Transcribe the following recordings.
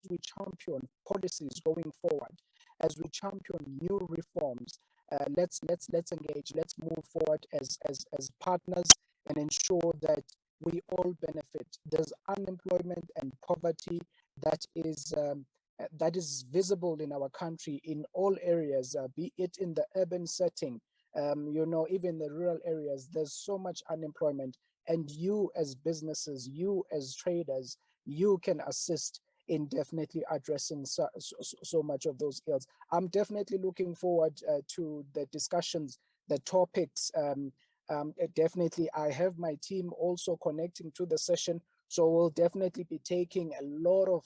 we champion policies going forward, as we champion new reforms, let's engage, let's move forward as partners and ensure that we all benefit. There's unemployment and poverty that is visible in our country in all areas, be it in the urban setting, even the rural areas. There's so much unemployment, and you as businesses, you as traders, you can assist in definitely addressing so much of those ills. I'm definitely looking forward to the discussions, the topics. Definitely, I have my team also connecting to the session, so we'll definitely be taking a lot of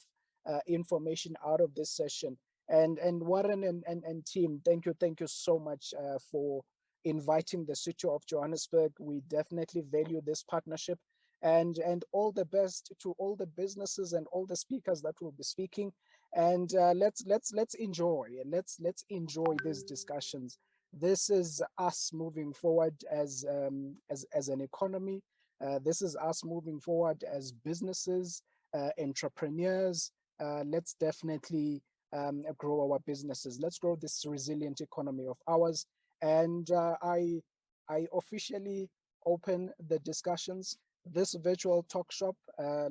information out of this session. And Warren and team, thank you so much for inviting the City of Johannesburg. We definitely value this partnership. And all the best to all the businesses and all the speakers that will be speaking. And let's enjoy, and let's enjoy these discussions. This is us moving forward as an economy. This is us moving forward as businesses, entrepreneurs. Let's definitely grow our businesses. Let's grow this resilient economy of ours. And I officially open the discussions. This virtual talk shop,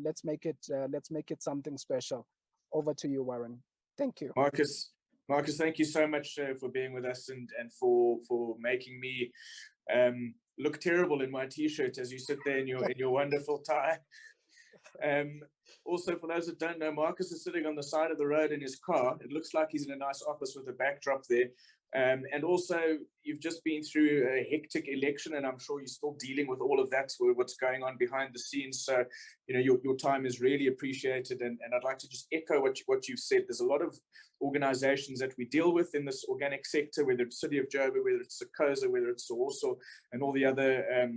let's make it something special. Over to you, Warren. Thank you. Marcus, thank you so much for being with us and for making me look terrible in my t-shirt as you sit there in your wonderful tie. Also, for those that don't know, Marcus is sitting on the side of the road in his car. It looks like he's in a nice office with a backdrop there. And also, you've just been through a hectic election, and I'm sure you're still dealing with all of that, what's going on behind the scenes. So, your time is really appreciated. And I'd like to just echo what you've said. There's a lot of organizations that we deal with in this organic sector, whether it's City of Joburg, whether it's Sokoza, whether it's Source, and all the other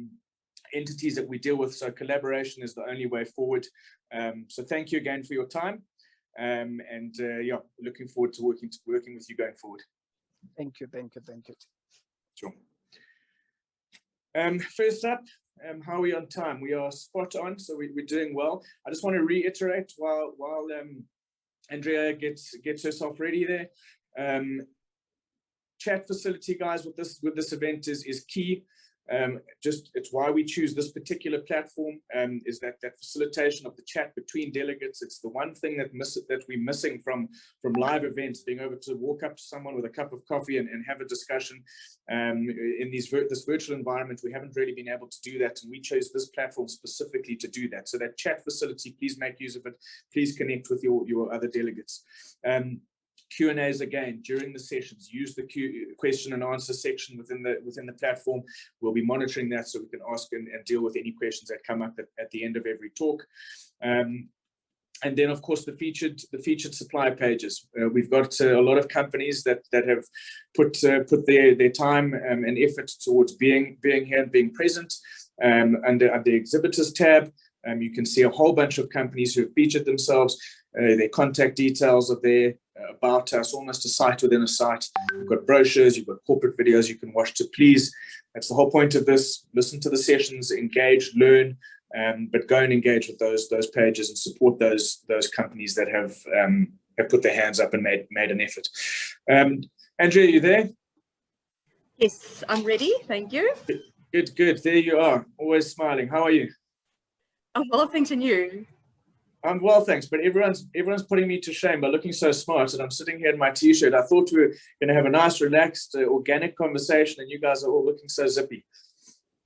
entities that we deal with. So collaboration is the only way forward. So thank you again for your time. Looking forward to working with you going forward. Thank you. Sure. First up, how are we on time? We are spot on, so we're doing well. I just want to reiterate while Andrea gets herself ready there. Chat facility, guys, with this event is key. It's why we choose this particular platform, is that facilitation of the chat between delegates. It's the one thing that we're missing from live events, being able to walk up to someone with a cup of coffee and have a discussion. In this virtual environment, we haven't really been able to do that, and we chose this platform specifically to do that. So that chat facility, please make use of it. Please connect with your other delegates. Q&As again during the sessions. Use the question and answer section within the platform. We'll be monitoring that so we can ask and deal with any questions that come up at the end of every talk. And then, of course, the featured supplier pages. We've got a lot of companies that have put their time and effort towards being here and being present. Under the exhibitors tab, you can see a whole bunch of companies who have featured themselves. Their contact details are there, about us, almost a site within a site. You've got brochures, you've got corporate videos you can watch. So please, that's the whole point of this. Listen to the sessions, engage, learn, but go and engage with those pages and support those companies that have put their hands up and made an effort. Andrea, are you there? Yes, I'm ready. Thank you. Good. There you are. Always smiling. How are you? I'm well, thanks, and you? I'm well, thanks. But everyone's putting me to shame by looking so smart, and I'm sitting here in my t-shirt. I thought we were going to have a nice, relaxed, organic conversation, and you guys are all looking so zippy.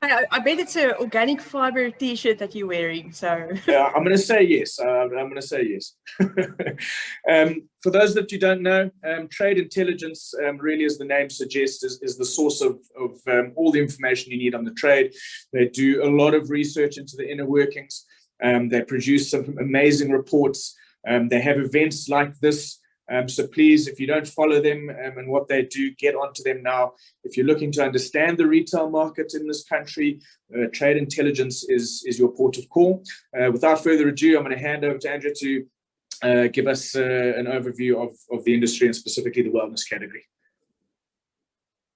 I bet it's an organic fiber t-shirt that you're wearing. So yeah, I'm going to say yes. I'm going to say yes. For those that you don't know, trade intelligence really, as the name suggests, is the source of all the information you need on the trade. They do a lot of research into the inner workings. They produce some amazing reports. They have events like this. So please, if you don't follow them and what they do, get onto them now. If you're looking to understand the retail market in this country, trade intelligence is your port of call. Without further ado, I'm going to hand over to Andrea to give us an overview of the industry and specifically the wellness category.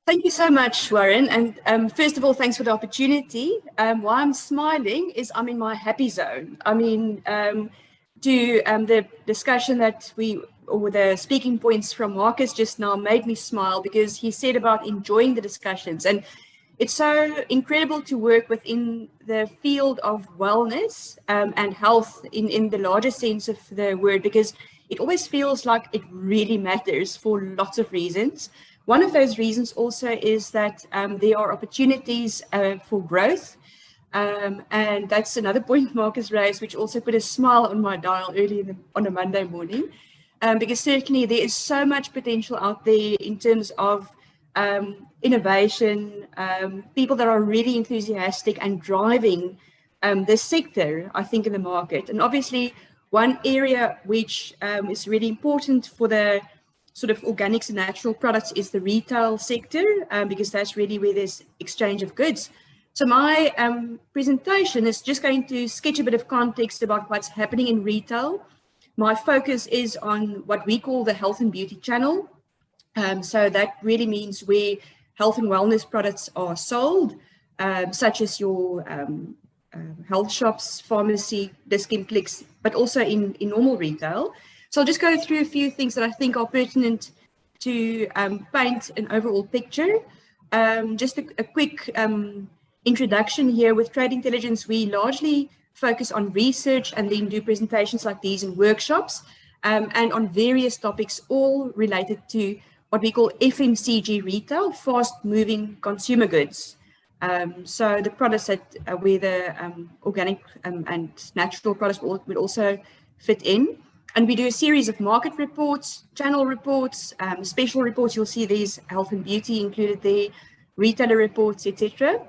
Thank you so much, Warren. And first of all, thanks for the opportunity. Why I'm smiling is I'm in my happy zone. I mean, to the discussion that or the speaking points from Marcus just now made me smile, because he said about enjoying the discussions. And it's so incredible to work within the field of wellness and health in the larger sense of the word, because it always feels like it really matters for lots of reasons. One of those reasons also is that there are opportunities for growth. And that's another point Marcus raised, which also put a smile on my dial early on a Monday morning, because certainly there is so much potential out there in terms of innovation, people that are really enthusiastic and driving this sector, I think, in the market. And obviously, one area which is really important for the sort of organics and natural products is the retail sector, because that's really where there's exchange of goods. So my presentation is just going to sketch a bit of context about what's happening in retail. My focus is on what we call the health and beauty channel. So that really means where health and wellness products are sold, such as your health shops, pharmacy, discount clicks, but also in normal retail. So I'll just go through a few things that I think are pertinent to paint an overall picture. Just a quick introduction here. With Trade Intelligence, we largely focus on research and then do presentations like these in workshops and on various topics, all related to what we call FMCG retail, fast-moving consumer goods. So the products that where the organic and natural products would also fit in. And we do a series of market reports, channel reports, special reports. You'll see these health and beauty included there, retailer reports, etc.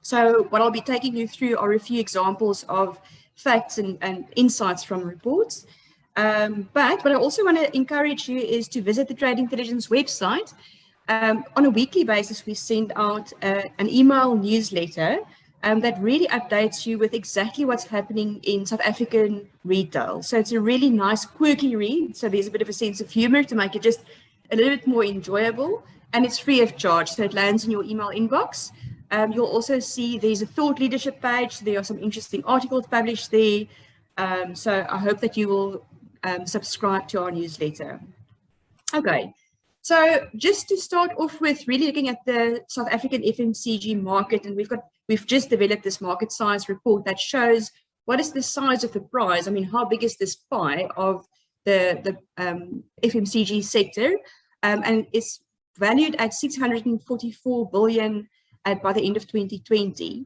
So what I'll be taking you through are a few examples of facts and insights from reports. But what I also want to encourage you is to visit the Trade Intelligence website. On a weekly basis, we send out an email newsletter that really updates you with exactly what's happening in South African retail. So it's a really nice, quirky read. So there's a bit of a sense of humor to make it just a little bit more enjoyable. And it's free of charge, so it lands in your email inbox. You'll also see there's a thought leadership page. There are some interesting articles published there. So I hope that you will subscribe to our newsletter. Okay, so just to start off with, really looking at the South African FMCG market, and we've just developed this market size report that shows what is the size of the prize. I mean, how big is this pie of the FMCG sector? And it's valued at 644 billion by the end of 2020.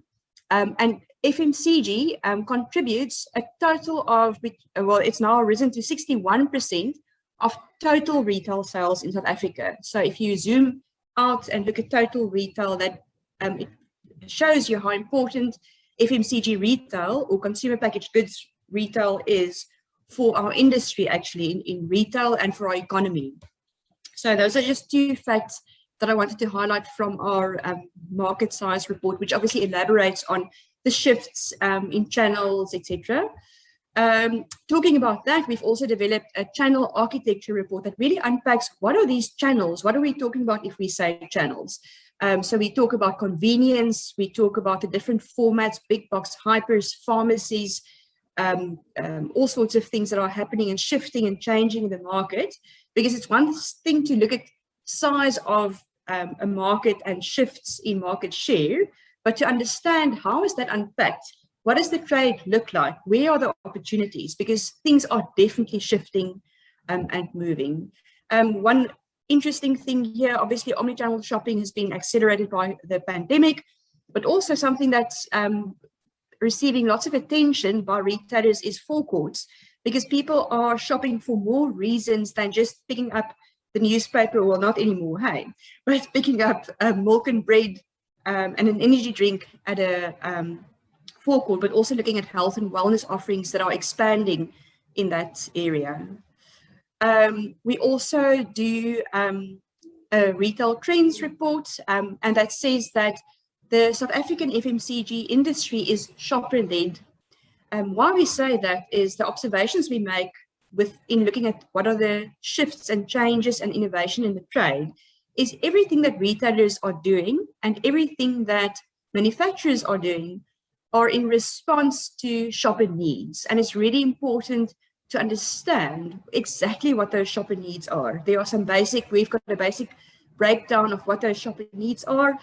And FMCG contributes a total of, well, it's now risen to 61% of total retail sales in South Africa. So if you zoom out and look at total retail, that it shows you how important FMCG retail or consumer packaged goods retail is for our industry, actually, in retail and for our economy. So those are just two facts that I wanted to highlight from our market size report, which obviously elaborates on the shifts in channels, etc. Talking about that, we've also developed a channel architecture report that really unpacks what are these channels? What are we talking about if we say channels? So we talk about convenience, we talk about the different formats, big box hypers, pharmacies, all sorts of things that are happening and shifting and changing in the market, because it's one thing to look at size of a market and shifts in market share, but to understand how is that unpacked, what does the trade look like, where are the opportunities, because things are definitely shifting and moving. One interesting thing here, obviously omnichannel shopping has been accelerated by the pandemic, but also something that's receiving lots of attention by retailers is forecourts, because people are shopping for more reasons than just picking up the newspaper, well, not anymore, hey, but picking up milk and bread and an energy drink at a forecourt, but also looking at health and wellness offerings that are expanding in that area. We also do a retail trends report, and that says that the South African FMCG industry is shopper-led. Why we say that is the observations we make in looking at what are the shifts and changes and innovation in the trade is everything that retailers are doing and everything that manufacturers are doing are in response to shopper needs. And it's really important to understand exactly what those shopper needs are. There are some we've got a basic breakdown of what those shopper needs are.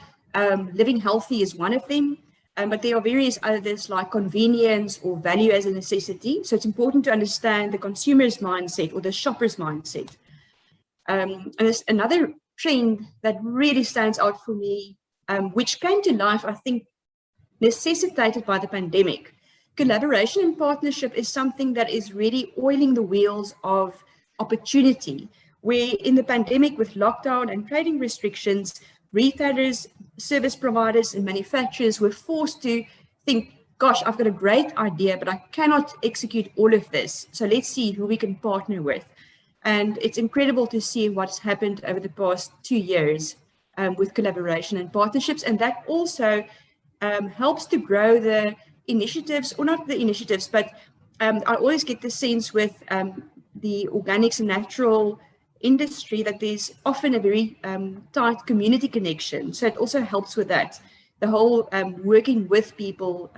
Living healthy is one of them, but there are various others like convenience or value as a necessity. So it's important to understand the consumer's mindset or the shopper's mindset. And there's another trend that really stands out for me, which came to life, I think, necessitated by the pandemic. Collaboration and partnership is something that is really oiling the wheels of opportunity, where in the pandemic with lockdown and trading restrictions, retailers, service providers and manufacturers were forced to think, gosh, I've got a great idea, but I cannot execute all of this. So let's see who we can partner with. And it's incredible to see what's happened over the past 2 years with collaboration and partnerships. And that also helps to grow the initiatives, or not the initiatives, but I always get the sense with the organics and natural industry that there's often a very tight community connection. So it also helps with that. The whole working with people,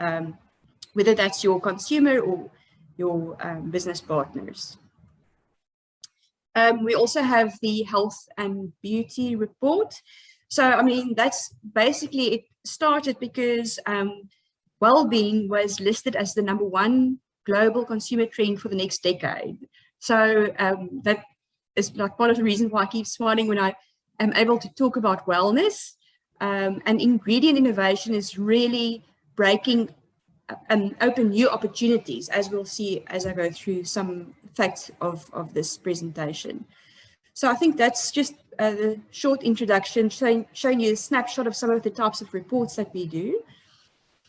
whether that's your consumer or your business partners. We also have the health and beauty report. So, I mean, that's basically, it started because well-being was listed as the #1 global consumer trend for the next decade. So that is like part of the reason why I keep smiling when I am able to talk about wellness. And ingredient innovation is really breaking open new opportunities, as we'll see as I go through some facts of this presentation. So I think that's just the short introduction, showing you a snapshot of some of the types of reports that we do.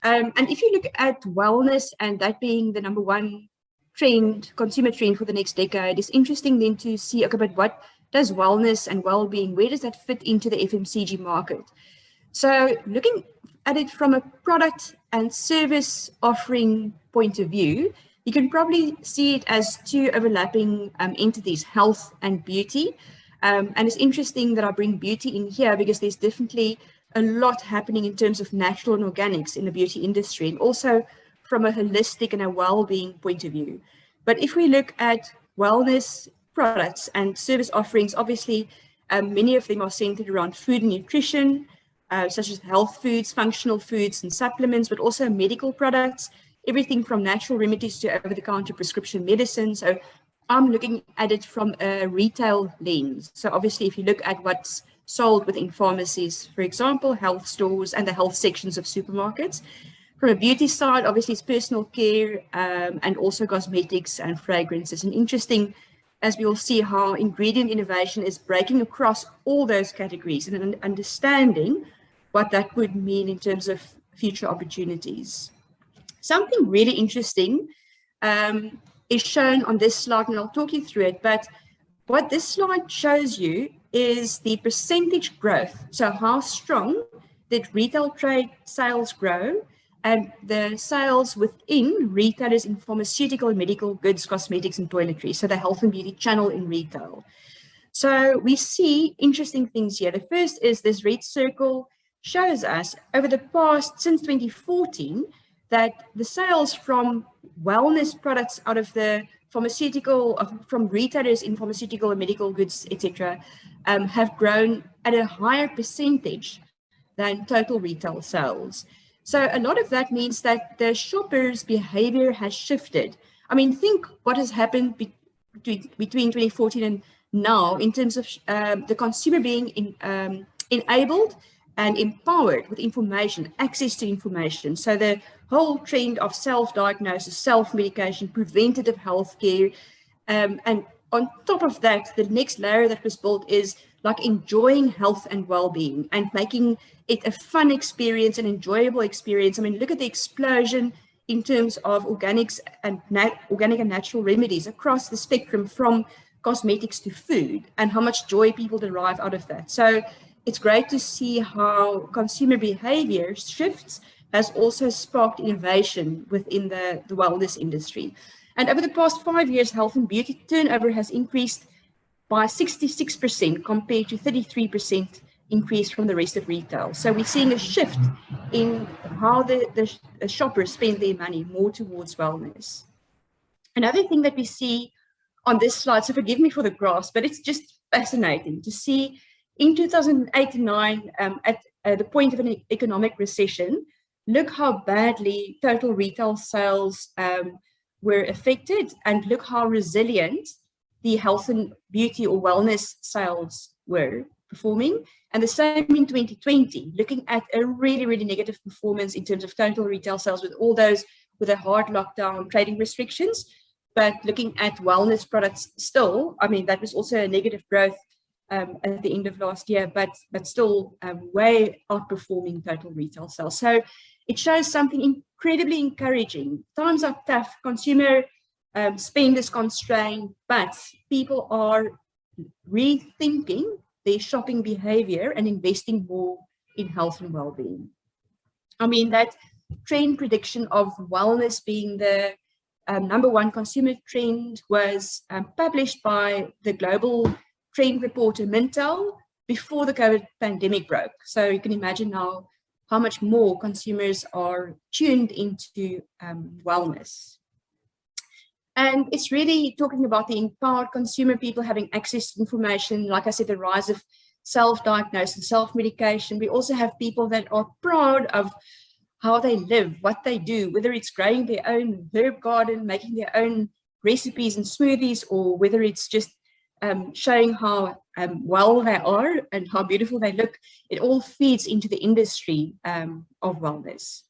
And if you look at wellness and that being the #1 trend, consumer trend for the next decade, it's interesting then to see, okay, but what does wellness and well-being, where does that fit into the FMCG market? So looking at it from a product and service offering point of view, you can probably see it as two overlapping entities, health and beauty. And it's interesting that I bring beauty in here because there's definitely a lot happening in terms of natural and organics in the beauty industry, and also from a holistic and a well-being point of view. But if we look at wellness products and service offerings, obviously many of them are centered around food and nutrition, such as health foods, functional foods and supplements, but also medical products, everything from natural remedies to over-the-counter prescription medicine. So I'm looking at it from a retail lens. So obviously, if you look at what's sold within pharmacies, for example, health stores and the health sections of supermarkets. From a beauty side, obviously, it's personal care and also cosmetics and fragrances. And interesting, as we will see, how ingredient innovation is breaking across all those categories and understanding what that would mean in terms of future opportunities. Something really interesting is shown on this slide, and I'll talk you through it. But what this slide shows you is the percentage growth. So how strong did retail trade sales grow, and the sales within retailers in pharmaceutical and medical goods, cosmetics and toiletries. So the health and beauty channel in retail. So we see interesting things here. The first is this red circle shows us over the past, since 2014, that the sales from wellness products out of the pharmaceutical, from retailers in pharmaceutical and medical goods, etc., have grown at a higher percentage than total retail sales. So a lot of that means that the shopper's behavior has shifted. I mean, think what has happened between 2014 and now in terms of the consumer being enabled and empowered with information, access to information. So the whole trend of self-diagnosis, self-medication, preventative healthcare, and on top of that, the next layer that was built is like enjoying health and well-being and making it a fun experience, an enjoyable experience. I mean, look at the explosion in terms of organics and organic and natural remedies across the spectrum from cosmetics to food, and how much joy people derive out of that. So it's great to see how consumer behavior shifts has also sparked innovation within the wellness industry. And over the past 5 years, health and beauty turnover has increased by 66% compared to 33% increase from the rest of retail. So we're seeing a shift in how the shoppers spend their money more towards wellness. Another thing that we see on this slide, so forgive me for the graphs, but it's just fascinating to see in 2008 and 9, at the point of an economic recession, look how badly total retail sales were affected, and look how resilient the health and beauty or wellness sales were performing. And the same in 2020, looking at a really, really negative performance in terms of total retail sales with all those with a hard lockdown trading restrictions. But looking at wellness products still, I mean, that was also a negative growth at the end of last year, but still way outperforming total retail sales. So it shows something incredibly encouraging. Times are tough, consumer spend is constrained, but people are rethinking their shopping behavior and investing more in health and well-being. I mean, that trend prediction of wellness being the #1 consumer trend was published by the global trend reporter Mintel before the COVID pandemic broke. So you can imagine now how much more consumers are tuned into wellness. And it's really talking about the empowered consumer, people having access to information. Like I said, the rise of self-diagnosis, self-medication. We also have people that are proud of how they live, what they do, whether it's growing their own herb garden, making their own recipes and smoothies, or whether it's just showing how well they are and how beautiful they look. It all feeds into the industry of wellness.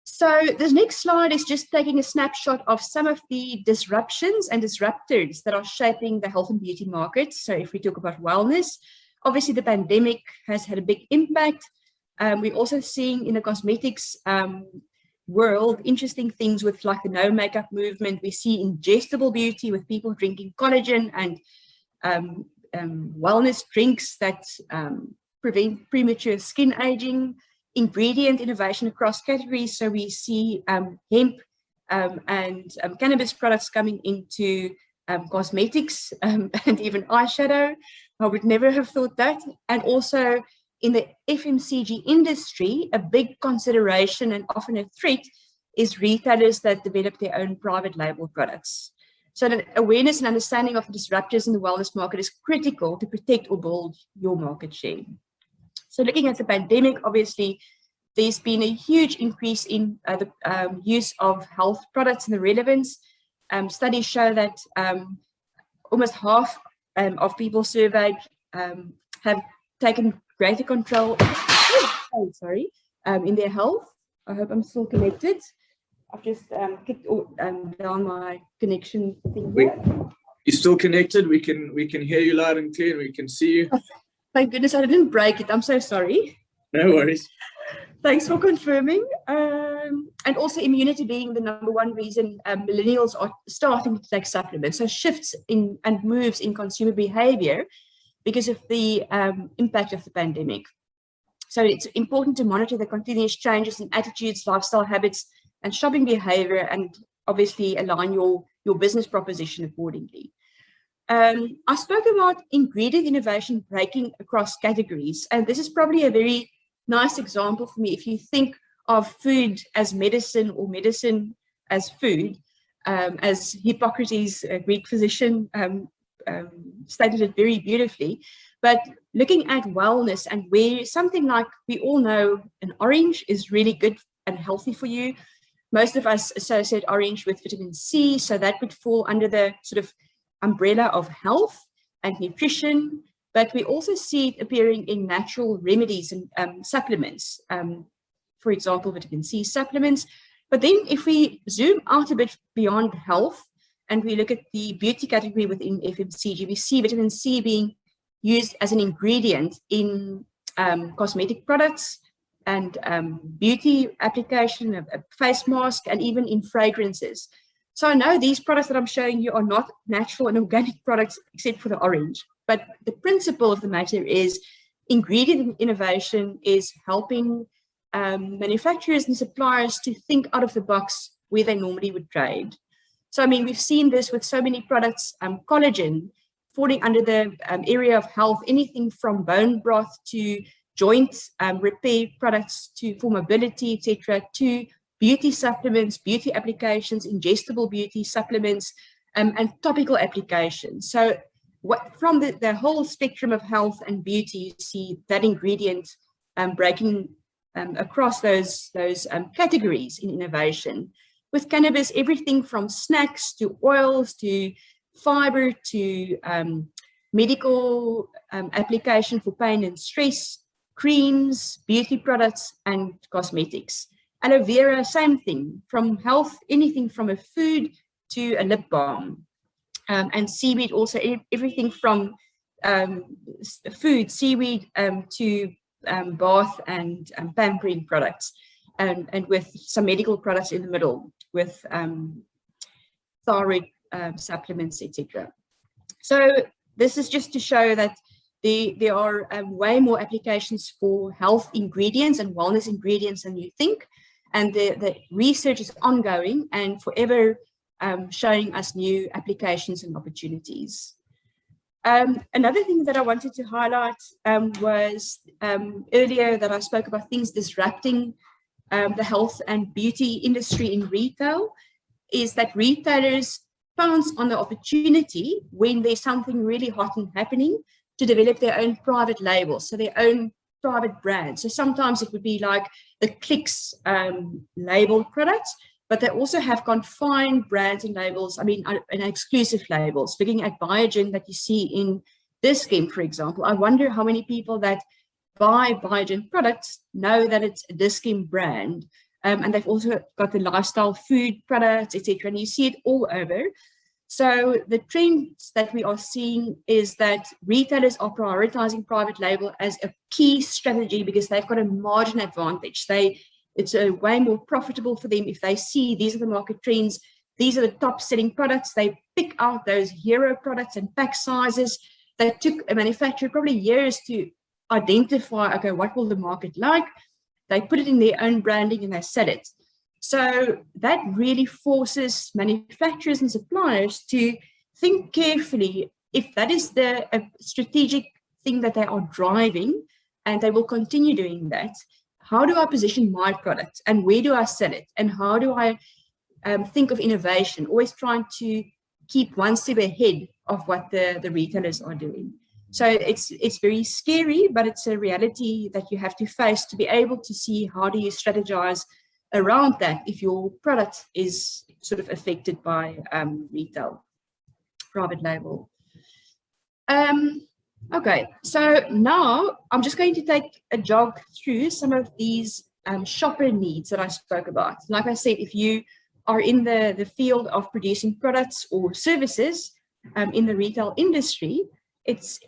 So this next slide is just taking a snapshot of some of the disruptions and disruptors that are shaping the health and beauty market. So if we talk about wellness, obviously the pandemic has had a big impact. We're also seeing in the cosmetics world interesting things with like the no makeup movement. We see ingestible beauty with people drinking collagen and wellness drinks that prevent premature skin aging. Ingredient innovation across categories. So we see hemp and cannabis products coming into cosmetics and even eyeshadow. I would never have thought that. And also in the FMCG industry, a big consideration and often a threat is retailers that develop their own private label products. So the awareness and understanding of the disruptors in the wellness market is critical to protect or build your market share. So looking at the pandemic, obviously, there's been a huge increase in the use of health products and the relevance. Studies show that almost half of people surveyed have taken greater control in their health. I hope I'm still connected. I've just kicked down my connection thing here. You're still connected. We can hear you loud and clear. We can see you. Thank goodness I didn't break it. I'm so sorry. No worries. Thanks for confirming. And also immunity being the #1 reason millennials are starting to take supplements. So shifts in and moves in consumer behavior because of the impact of the pandemic. So it's important to monitor the continuous changes in attitudes, lifestyle habits, and shopping behavior, and obviously align your business proposition accordingly. I spoke about ingredient innovation breaking across categories, and this is probably a very nice example for me. If you think of food as medicine or medicine as food, as Hippocrates, a Greek physician, stated it very beautifully, but looking at wellness and where something like, we all know an orange is really good and healthy for you. Most of us associate orange with vitamin C, so that would fall under the sort of umbrella of health and nutrition, but we also see it appearing in natural remedies and supplements, for example, vitamin C supplements. But then if we zoom out a bit beyond health and we look at the beauty category within FMCG, we see vitamin C being used as an ingredient in cosmetic products and beauty application, a face mask, and even in fragrances. So I know these products that I'm showing you are not natural and organic products except for the orange, but the principle of the matter is ingredient innovation is helping manufacturers and suppliers to think out of the box where they normally would trade. So, I mean, we've seen this with so many products, collagen falling under the area of health, anything from bone broth to joint repair products to for mobility, etc., to beauty supplements, beauty applications, ingestible beauty supplements, and topical applications. So from the whole spectrum of health and beauty, you see that ingredient breaking across those categories in innovation. With cannabis, everything from snacks to oils to fiber to medical application for pain and stress, creams, beauty products, and cosmetics. Aloe vera, same thing, from health, anything from a food to a lip balm. And seaweed, also everything from food, seaweed, to bath and pampering products, and with some medical products in the middle, with thyroid supplements, etc. So this is just to show that there are way more applications for health ingredients and wellness ingredients than you think, and the research is ongoing and forever showing us new applications and opportunities. Another thing that I wanted to highlight was earlier that I spoke about things disrupting the health and beauty industry in retail, is that retailers pounce on the opportunity when there's something really hot and happening to develop their own private labels, so their own private brands. So sometimes it would be like the Clicks labeled products, but they also have confined brands and labels, and exclusive labels. Looking at Biogen that you see in this scheme, for example, I wonder how many people that buy Biogen products know that it's a Dis-Chem brand. And they've also got the lifestyle food products, etc. And you see it all over. So the trends that we are seeing is that retailers are prioritizing private label as a key strategy because they've got a margin advantage. It's way more profitable for them if they see these are the market trends, these are the top selling products. They pick out those hero products and pack sizes that took a manufacturer probably years to identify, okay, what will the market like? They put it in their own branding and they sell it. So that really forces manufacturers and suppliers to think carefully if that is the strategic thing that they are driving, and they will continue doing that. How do I position my product and where do I sell it? And how do I think of innovation? Always trying to keep one step ahead of what the retailers are doing. So it's very scary, but it's a reality that you have to face to be able to see how do you strategize around that if your product is sort of affected by retail, private label. Okay, so now I'm just going to take a jog through some of these shopper needs that I spoke about. Like I said, if you are in the field of producing products or services in the retail industry, it's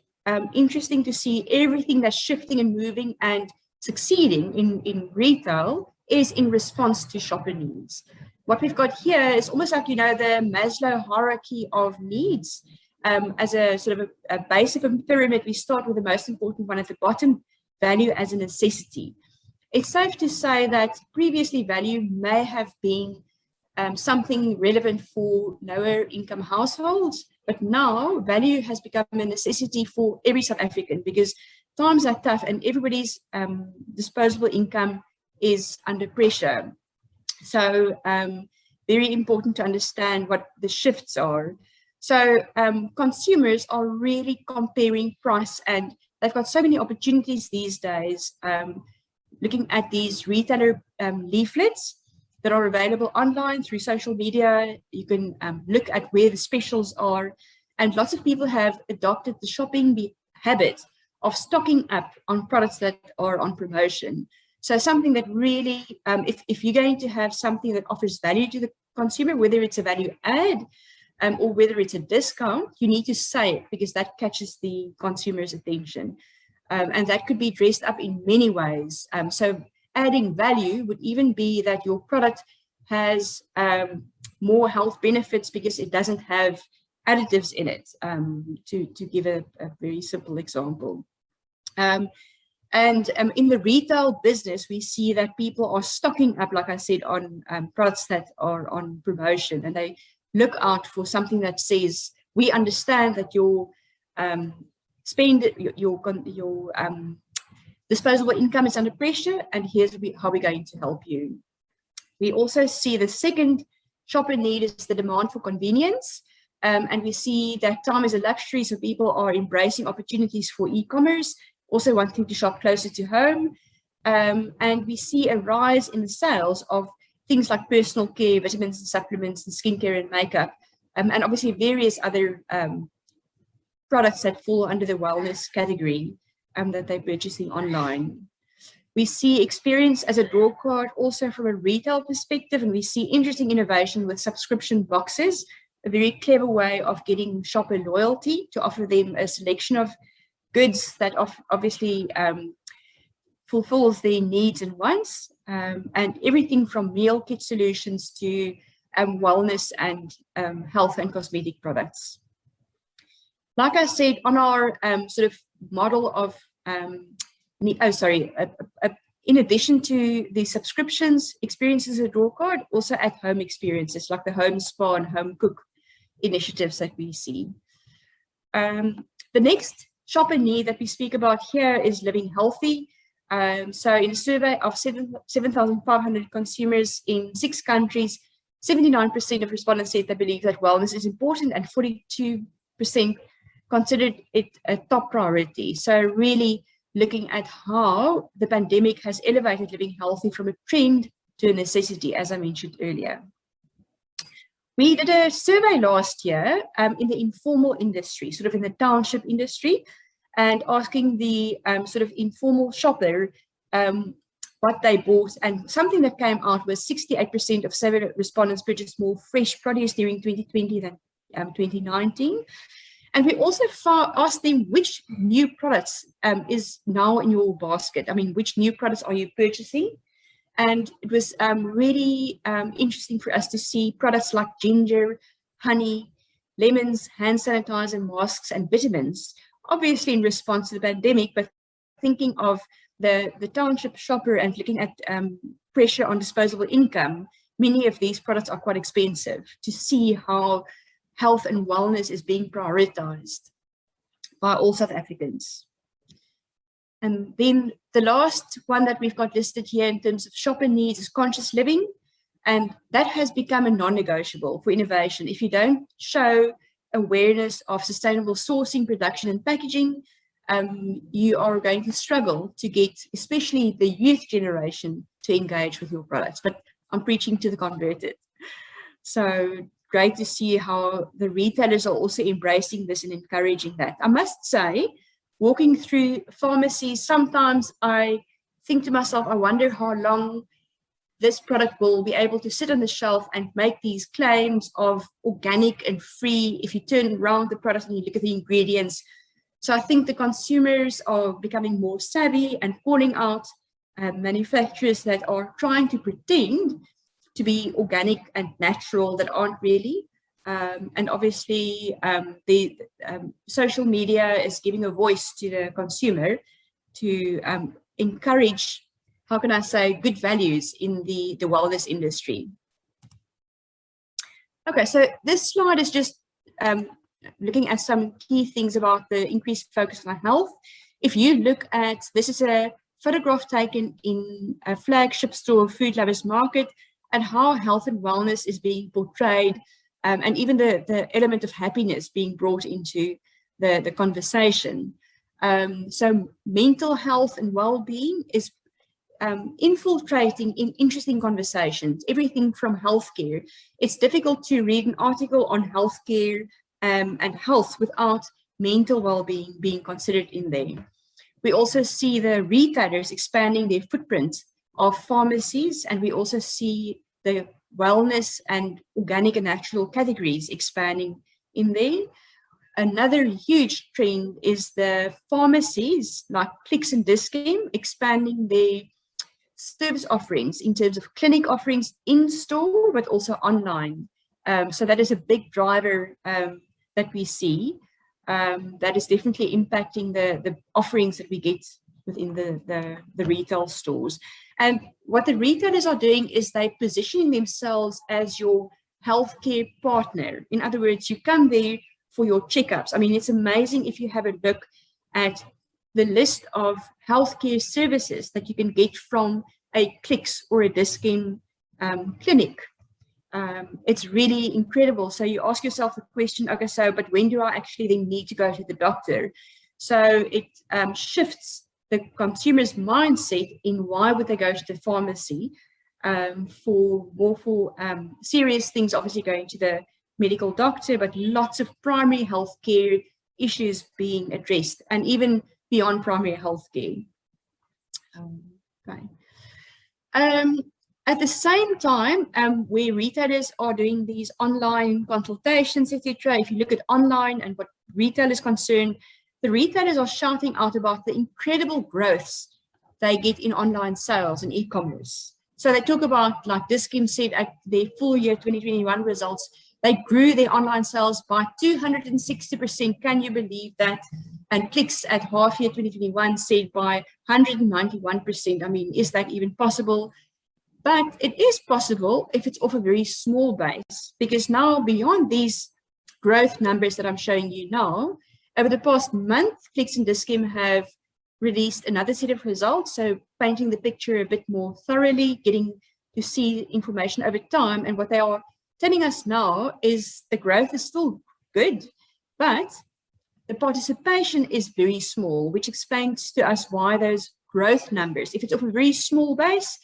interesting to see everything that's shifting and moving and succeeding in retail is in response to shopper needs. What we've got here is almost like, the Maslow hierarchy of needs. As a sort of a base of a pyramid, we start with the most important one at the bottom, value as a necessity. It's safe to say that previously value may have been something relevant for lower income households, but now value has become a necessity for every South African because times are tough and everybody's disposable income is under pressure. So very important to understand what the shifts are. So consumers are really comparing price, and they've got so many opportunities these days. Looking at these retailer leaflets that are available online through social media, you can look at where the specials are, and lots of people have adopted the shopping habit of stocking up on products that are on promotion. So something that really, if you're going to have something that offers value to the consumer, whether it's a value add or whether it's a discount, you need to say it because that catches the consumer's attention. And that could be dressed up in many ways. So adding value would even be that your product has more health benefits because it doesn't have additives in it, to give a very simple example. And in the retail business, we see that people are stocking up, like I said, on products that are on promotion, and they look out for something that says, we understand that your disposable income is under pressure, and here's how we're going to help you. We also see the second shopper need is the demand for convenience. And we see that time is a luxury, so people are embracing opportunities for e-commerce, also wanting to shop closer to home. And we see a rise in the sales of things like personal care, vitamins and supplements, and skincare and makeup, and obviously various other products that fall under the wellness category that they're purchasing online. We see experience as a draw card also from a retail perspective, and we see interesting innovation with subscription boxes, a very clever way of getting shopper loyalty to offer them a selection of goods that obviously fulfills their needs and wants, and everything from meal kit solutions to wellness and health and cosmetic products. Like I said, on our sort of model of, in addition to the subscriptions, experiences a draw card, also at home experiences like the home spa and home cook initiatives that we see. The next shopper need that we speak about here is living healthy. So in a survey of 7,500 consumers in 6 countries, 79% of respondents said they believe that wellness is important, and 42% considered it a top priority. So really looking at how the pandemic has elevated living healthy from a trend to a necessity, as I mentioned earlier. We did a survey last year in the informal industry, sort of in the township industry, and asking the sort of informal shopper what they bought. And something that came out was 68% of survey respondents purchased more fresh produce during 2020 than 2019. And we also asked them which new products is now in your basket. I mean, which new products are you purchasing? And it was really interesting for us to see products like ginger, honey, lemons, hand sanitizer, masks, and vitamins, obviously in response to the pandemic, but thinking of the township shopper and looking at pressure on disposable income, many of these products are quite expensive, to see how health and wellness is being prioritized by all South Africans. And then the last one that we've got listed here in terms of shopper needs is conscious living. And that has become a non-negotiable for innovation. If you don't show awareness of sustainable sourcing, production, and packaging, you are going to struggle to get, especially the youth generation, to engage with your products. But I'm preaching to the converted. So great to see how the retailers are also embracing this and encouraging that. I must say, walking through pharmacies, sometimes I think to myself, I wonder how long this product will be able to sit on the shelf and make these claims of organic and free if you turn around the product and you look at the ingredients. So I think the consumers are becoming more savvy and calling out manufacturers that are trying to pretend to be organic and natural that aren't really. And obviously the social media is giving a voice to the consumer to encourage, how can I say, good values in the wellness industry. Okay, so this slide is just looking at some key things about the increased focus on health. If you look at, this is a photograph taken in a flagship store, Food Lovers Market, and how health and wellness is being portrayed, and even the element of happiness being brought into the conversation. So mental health and well-being is infiltrating in interesting conversations, everything from healthcare. It's difficult to read an article on healthcare and health without mental well-being being considered in there. We also see the retailers expanding their footprint of pharmacies, and we also see the wellness and organic and natural categories expanding in there. Another huge trend is the pharmacies like Clicks and Dis-Chem expanding their service offerings in terms of clinic offerings in store, but also online. So that is a big driver that we see. That is definitely impacting the offerings that we get within the retail stores. And what the retailers are doing is they're positioning themselves as your healthcare partner. In other words, you come there for your checkups. I mean, it's amazing if you have a look at the list of healthcare services that you can get from a Clicks or a Dis-Chem clinic. It's really incredible. So you ask yourself the question, okay, so, but when do I actually then need to go to the doctor? So it shifts the consumer's mindset in why would they go to the pharmacy for serious things, obviously going to the medical doctor, but lots of primary health care issues being addressed, and even beyond primary health care. At the same time, where retailers are doing these online consultations, etc., if you look at online and what retail is concerned, the retailers are shouting out about the incredible growths they get in online sales and e-commerce. So they talk about, like Dis-Chem said at their full year 2021 results, they grew their online sales by 260%. Can you believe that? And clicks at half year 2021 said by 191%. I mean, is that even possible? But it is possible if it's off a very small base, because now beyond these growth numbers that I'm showing you now, over the past month, Clicks and Dis-Chem have released another set of results. So painting the picture a bit more thoroughly, getting to see information over time. And what they are telling us now is the growth is still good, but the participation is very small, which explains to us why those growth numbers, if it's off a very small base,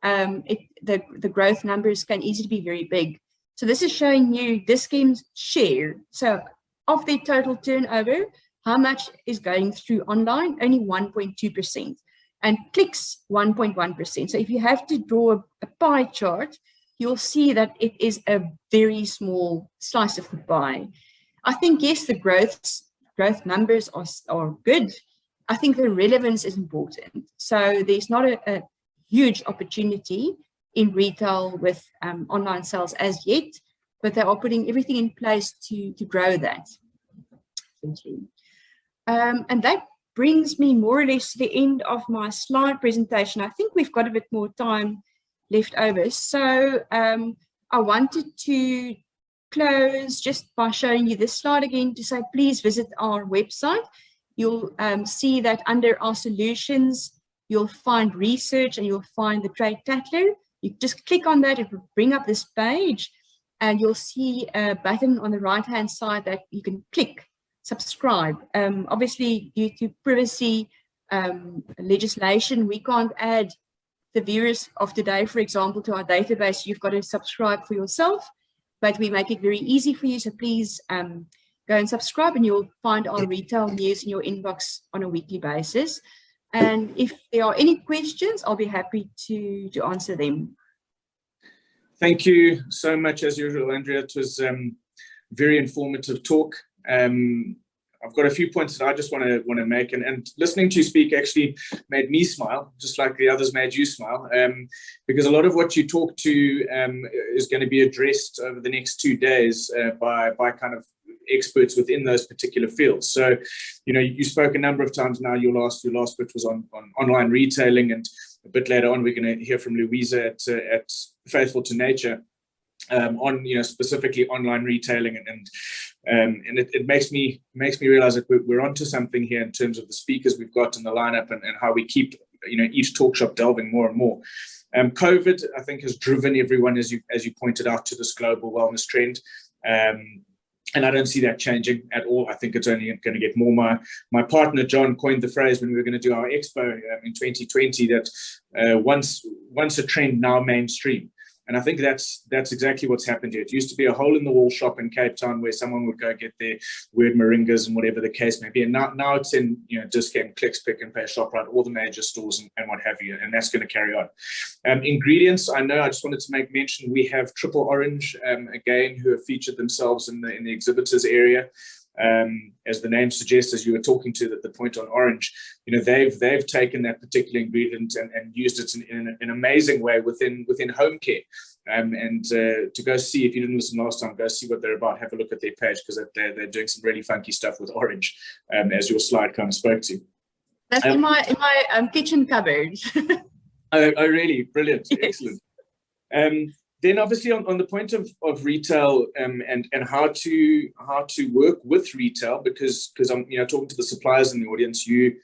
the growth numbers can easily be very big. So this is showing you Dis-Chem's share. So of their total turnover, how much is going through online? Only 1.2%, and clicks 1.1%. So if you have to draw a pie chart, you'll see that it is a very small slice of the pie. I think, yes, the growth numbers are good. I think the relevance is important. So there's not a huge opportunity in retail with online sales as yet, but they are putting everything in place to grow that. And that brings me more or less to the end of my slide presentation. I think we've got a bit more time left over. So I wanted to close just by showing you this slide again to say, please visit our website. You'll see that under our solutions, you'll find research and you'll find the Trade Tatler. You just click on that, it will bring up this page, and you'll see a button on the right-hand side that you can click subscribe. Obviously, due to privacy legislation, we can't add the viewers of today, for example, to our database. You've got to subscribe for yourself, but we make it very easy for you. So please go and subscribe, and you'll find our retail news in your inbox on a weekly basis. And if there are any questions, I'll be happy to answer them. Thank you so much, as usual, Andrea. It was very informative talk. I've got a few points that I just want to make, and listening to you speak actually made me smile, just like the others made you smile, because a lot of what you talk to is going to be addressed over the next 2 days by kind of experts within those particular fields. So, you know, you spoke a number of times now. Your last bit was on online retailing, and a bit later on we're going to hear from Louisa at Faithful to Nature on, you know, specifically online retailing, and it makes me realize that we're onto something here in terms of the speakers we've got in the lineup, and how we keep, you know, each talk shop delving more and more. COVID, I think, has driven everyone, as you pointed out, to this global wellness trend. And I don't see that changing at all. I think it's only going to get more. My partner, John, coined the phrase when we were going to do our expo in 2020 that once a trend, now mainstream. And I think that's exactly what's happened here. It used to be a hole-in-the-wall shop in Cape Town where someone would go get their weird moringas and whatever the case may be. And now it's in, you know, Dis-Chem, Clicks, Pick and Pay, ShopRite, all the major stores and what have you. And that's going to carry on. Ingredients, I just wanted to make mention, we have Triple Orange, again, who have featured themselves in the exhibitors area. As the name suggests, as you were talking to the point on orange, you know, they've taken that particular ingredient and used it in an amazing way within home care. And to go see, if you didn't listen last time, go see what they're about. Have a look at their page, because they're doing some really funky stuff with orange, as your slide kind of spoke to. That's in my kitchen cupboard. Oh, really? Brilliant. Yes. Excellent. Then obviously on the point of retail and how to work with retail, because I'm, you know, talking to the suppliers in the audience, you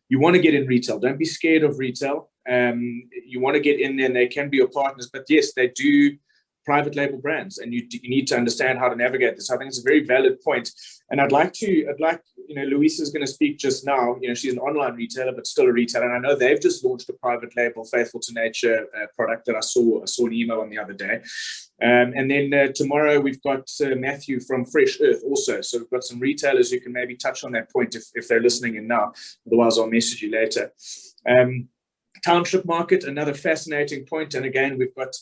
you want to get in retail. Don't be scared of retail. You want to get in there, and they can be your partners. But yes, they do private label brands, and you need to understand how to navigate this. I think it's a very valid point. And I'd like, Louisa is going to speak just now. She's an online retailer, but still a retailer. And I know they've just launched a private label, Faithful to Nature product that I saw an email on the other day. And then tomorrow we've got Matthew from Fresh Earth also. So we've got some retailers who can maybe touch on that point if they're listening in now. Otherwise, I'll message you later. Township market, another fascinating point. And again, we've got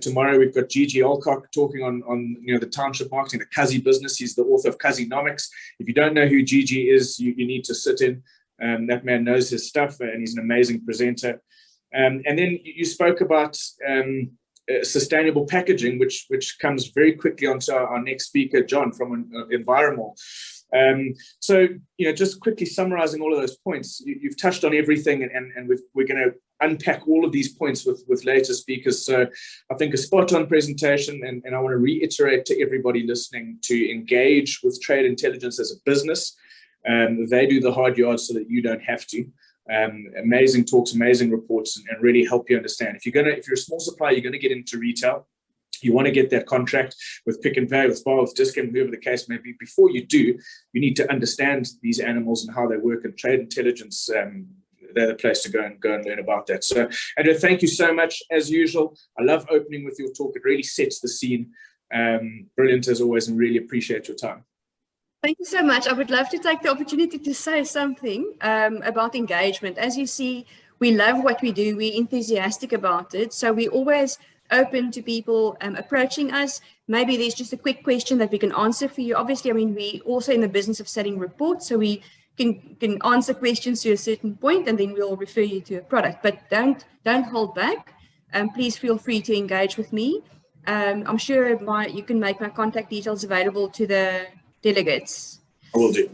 tomorrow we've got Gigi Alcock talking on the township marketing, the Cuzzy business. He's the author of Cuzzynomics. If you don't know who Gigi is, you need to sit in. That man knows his stuff, and he's an amazing presenter. And then you spoke about sustainable packaging, which comes very quickly onto our next speaker, John from Environment. So, just quickly summarizing all of those points, you've touched on everything, and we're going to unpack all of these points with later speakers. So I think a spot-on presentation, and I want to reiterate to everybody listening to engage with trade intelligence as a business. They do the hard yards so that you don't have to. Amazing talks, amazing reports, and really help you understand. If you're a small supplier, you're going to get into retail. You want to get that contract with Pick and Pay, with Spar, with Discount, whoever the case may be. Before you do, you need to understand these animals and how they work, and trade intelligence. They're the place to go and learn about that. So, Andrea, thank you so much as usual. I love opening with your talk. It really sets the scene. Brilliant as always, and really appreciate your time. Thank you so much. I would love to take the opportunity to say something about engagement. As you see, we love what we do. We're enthusiastic about it. So we always open to people approaching us. Maybe there's just a quick question that we can answer for you. Obviously, we also in the business of setting reports, so we can answer questions to a certain point, and then we'll refer you to a product. But don't hold back. Please feel free to engage with me. I'm sure you can make my contact details available to the delegates. I will do.